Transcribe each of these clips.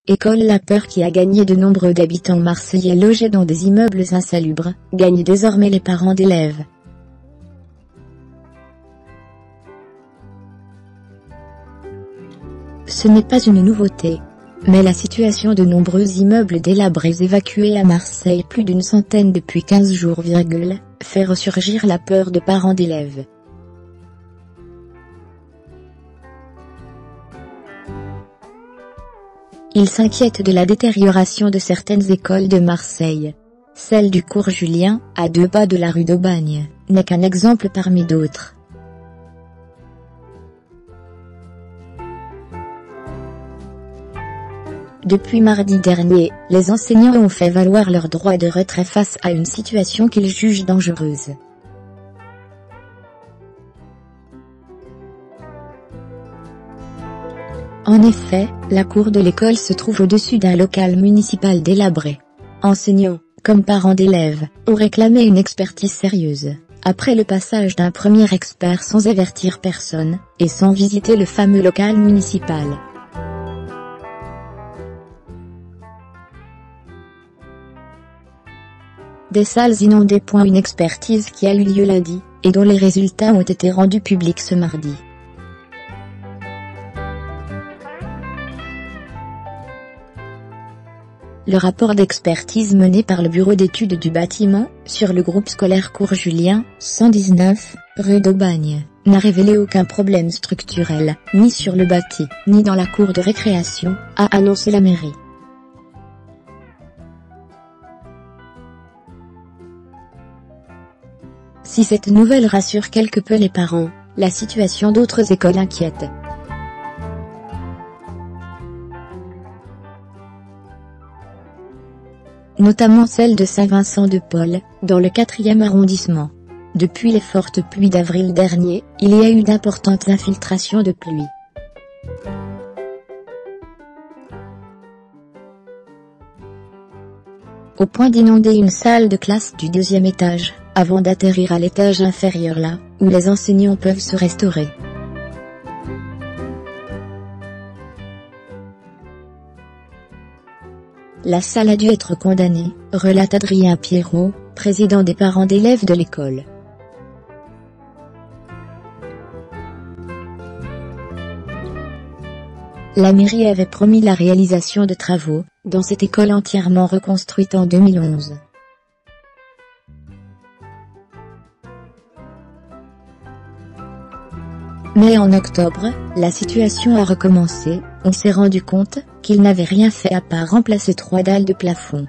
École La Peur, qui a gagné de nombreux d'habitants marseillais logés dans des immeubles insalubres, gagne désormais les parents d'élèves. Ce n'est pas une nouveauté. Mais la situation de nombreux immeubles délabrés évacués à Marseille, plus d'une centaine depuis 15 jours, fait ressurgir la peur de parents d'élèves. Ils s'inquiètent de la détérioration de certaines écoles de Marseille. Celle du cours Julien, à 2 pas de la rue d'Aubagne, n'est qu'un exemple parmi d'autres. Depuis mardi dernier, les enseignants ont fait valoir leur droit de retrait face à une situation qu'ils jugent dangereuse. En effet, la cour de l'école se trouve au-dessus d'un local municipal délabré. Enseignants, comme parents d'élèves, ont réclamé une expertise sérieuse, après le passage d'un premier expert sans avertir personne, et sans visiter le fameux local municipal. Des salles inondées. Une expertise qui a eu lieu lundi, et dont les résultats ont été rendus publics ce mardi. Le rapport d'expertise mené par le bureau d'études du bâtiment, sur le groupe scolaire Cours Julien, 119, rue d'Aubagne, n'a révélé aucun problème structurel, ni sur le bâti, ni dans la cour de récréation, a annoncé la mairie. Si cette nouvelle rassure quelque peu les parents, la situation d'autres écoles inquiète. Notamment celle de Saint-Vincent-de-Paul, dans le 4e arrondissement. Depuis les fortes pluies d'avril dernier, il y a eu d'importantes infiltrations de pluie. Au point d'inonder une salle de classe du 2e étage, avant d'atterrir à l'étage inférieur, là où les enseignants peuvent se restaurer. La salle a dû être condamnée, relate Adrien Pierrot, président des parents d'élèves de l'école. La mairie avait promis la réalisation de travaux, dans cette école entièrement reconstruite en 2011. Mais en octobre, la situation a recommencé, on s'est rendu compte qu'ils n'avaient rien fait à part remplacer 3 dalles de plafond.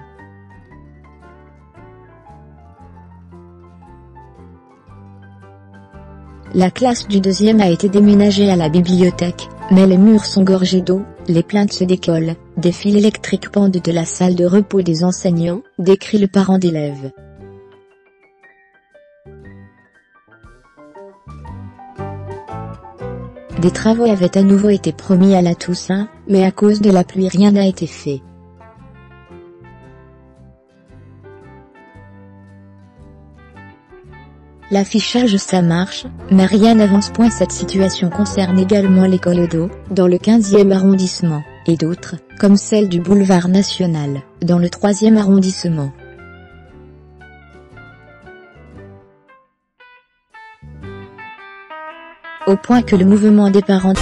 La classe du 2e a été déménagée à la bibliothèque, mais les murs sont gorgés d'eau, les plaintes se décollent, des fils électriques pendent de la salle de repos des enseignants, décrit le parent d'élève. Des travaux avaient à nouveau été promis à la Toussaint, mais à cause de la pluie rien n'a été fait. L'affichage ça marche, mais rien n'avance. Cette situation concerne également l'école d'eau, dans le 15e arrondissement, et d'autres, comme celle du boulevard National, dans le 3e arrondissement. Au point que le mouvement des parents